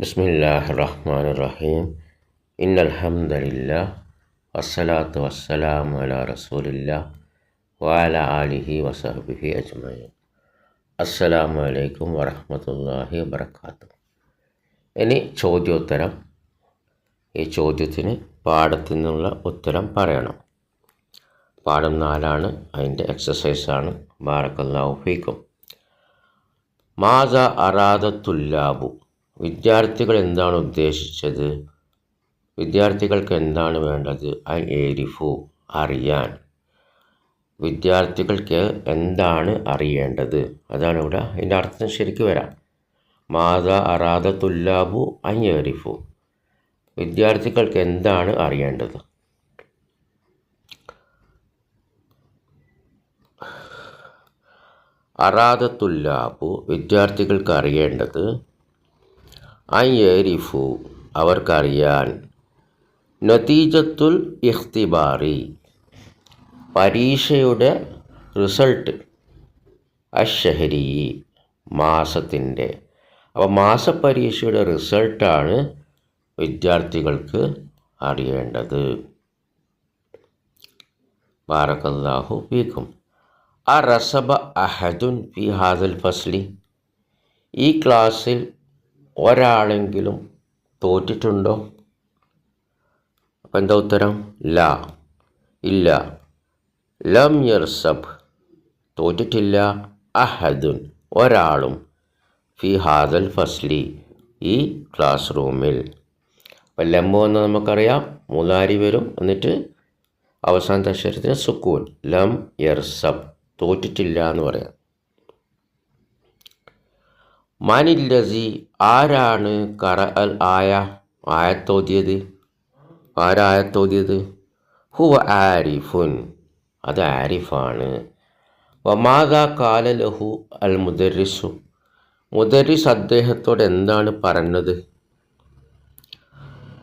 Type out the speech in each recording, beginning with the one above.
ബിസ്മില്ലാഹിർ-റഹ്മാനിർ-റഹീം. ഇന്നൽഹംദുലില്ലാഹ് വസ്സലാത്തു വസ്സലാമു അലാ റസൂലില്ലാഹ് വഅലാ ആലിഹി വസഹ്ബിഹി അജ്മഈൻ. അസ്സലാമു അലൈക്കും വറഹ്മത്തുള്ളാഹി വബറകാതുഹു. ഇനി ചോദ്യോത്തരം. ഈ ചോദ്യത്തിന് പാഠത്തിൽ നിന്നുള്ള ഉത്തരം പറയണം. പാഠം 4 അതിൻ്റെ എക്സസൈസാണ്. ബാറക്കല്ലാഹു ഫീക്കും. മാസ അറാദ തുല്ലാബു, വിദ്യാർത്ഥികൾ എന്താണ് ഉദ്ദേശിച്ചത്? വിദ്യാർത്ഥികൾക്ക് എന്താണ് വേണ്ടത്? ഐ ഏരിഫു, അറിയാൻ. വിദ്യാർത്ഥികൾക്ക് എന്താണ് അറിയേണ്ടത്? അതാണ് ഇവിടെ അതിൻ്റെ അർത്ഥം ശരിക്കും വരാം. മാസ അറാദ തുല്ലാബു ഐ ഏരിഫു, വിദ്യാർത്ഥികൾക്ക് എന്താണ് അറിയേണ്ടത്? അറാദ തുല്ലാബു, വിദ്യാർത്ഥികൾക്ക് അറിയേണ്ടത്. ഐ ഏരിഫു, അവർക്കറിയാൻ. നതീജത്തുൽ ഇഖ്തിബാറി, പരീക്ഷയുടെ റിസൾട്ട്. അശ്ശഹരി, മാസത്തിൻ്റെ. അപ്പോൾ മാസപരീക്ഷയുടെ റിസൾട്ടാണ് വിദ്യാർത്ഥികൾക്ക് അറിയേണ്ടത്. ബാറക്കല്ലാഹു ഫീക്കും. അറസബ അഹദുൻ ഫി ഹാദൽ ഫസ്ലി, ഈ ക്ലാസ്സിൽ ഒരാളെങ്കിലും തോറ്റിട്ടുണ്ടോ? അപ്പം എന്താ ഉത്തരം? ലാ, ഇല്ല. ലം യർസബ്, തോറ്റിട്ടില്ല. അഹദുൻ, ഒരാളും. ഫി ഹാദൽ ഫസ്ലി, ഈ ക്ലാസ് റൂമിൽ. അപ്പം ലംബോ എന്ന് നമുക്കറിയാം, മുലാരി വരും, എന്നിട്ട് അവസാനത്തെ അക്ഷരത്തിന് സുക്കൂൻ. ലം യർസബ്, തോറ്റിട്ടില്ല എന്ന് പറയാം. മാനില്ലസി, ആരാണ് കറ അൽ ആയ, ആയത്തോതിയത്? ആരായത്തോതിയത്? ഹുവ ആരിഫുൻ, അത് ആരിഫാണ്. വമാദാ കാല ലഹു അൽ മുദർരിസു, മുദർരിസ് അദ്ദേഹത്തോട് എന്താണ് പറഞ്ഞത്?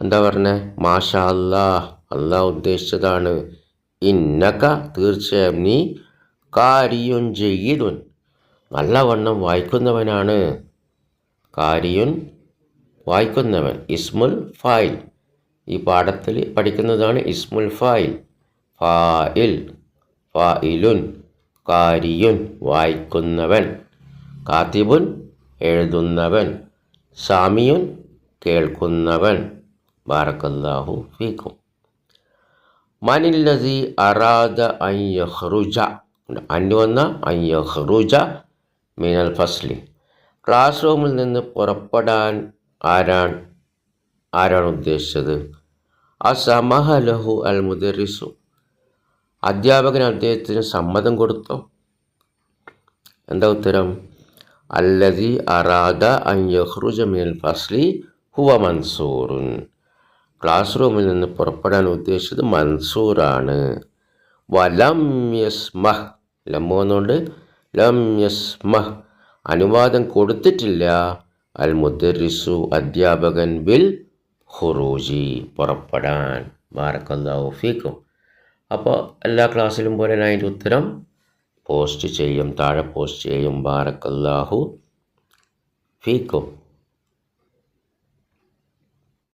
എന്താ പറഞ്ഞത്? മാഷാ അല്ലാഹ്, അല്ലാഹ് ഉദ്ദേശിച്ചതാണ്. ഇന്നക, തീർച്ചയായും നീ. കാരിയുൻ ജയ്യിദുൻ, നല്ലവണ്ണം വായിക്കുന്നവനാണ്. കാരിയുൻ, വായിക്കുന്നവൻ. ഇസ്മുൽ ഫായിൽ, ഈ പാഠത്തിൽ പഠിക്കുന്നതാണ് ഇസ്മുൽ ഫായിൽ. ഫായിൽ, ഫായിലുൻ, കാരിയുൻ, വായിക്കുന്നവൻ. കാത്തിബുൻ, എഴുതുന്നവൻ. സാമിയുൻ, കേൾക്കുന്നവൻ. ബാറക്കല്ലാഹു ഫീക്കും. മനില്ലസി അറാദ അൻ യഖ്റുജ, അന്വന്ന അൻ യഖ്റുജ മിനൽ ഫസ്ലി, ക്ലാസ് റൂമിൽ നിന്ന് പുറപ്പെടാൻ ആരാണ് ഉദ്ദേശിച്ചത്? അസമഹ ലഹു അൽ മുദർരിസു, അധ്യാപകൻ അദ്ദേഹത്തിന് സമ്മതം കൊടുത്തോ? എന്താ ഉത്തരം? അല്ലദി അറാദ അൻ യഖ്റുജ മിനൽ ഫസ്ലി ഹുവ മൻസൂറുൻ, ക്ലാസ് റൂമിൽ നിന്ന് പുറപ്പെടാൻ ഉദ്ദേശിച്ചത് മൻസൂറാണ്. വലം യസ്മഹ്, ലമ്മോന്നുകൊണ്ട് ലം യസ്മഹ്, അനുവാദം കൊടുത്തിട്ടില്ല. അൽ മുദർരിസു, അധ്യാപകൻ. ബിൽ ഖുറൂജി, പുറപ്പെടാൻ. ബാറക്കല്ലാഹു ഫീക്കും. അപ്പോൾ എല്ലാ ക്ലാസ്സിലും പോലെ അതിൻ്റെ ഉത്തരം പോസ്റ്റ് ചെയ്യും, താഴെ പോസ്റ്റ് ചെയ്യും. ബാറക്കല്ലാഹു ഫീക്കും.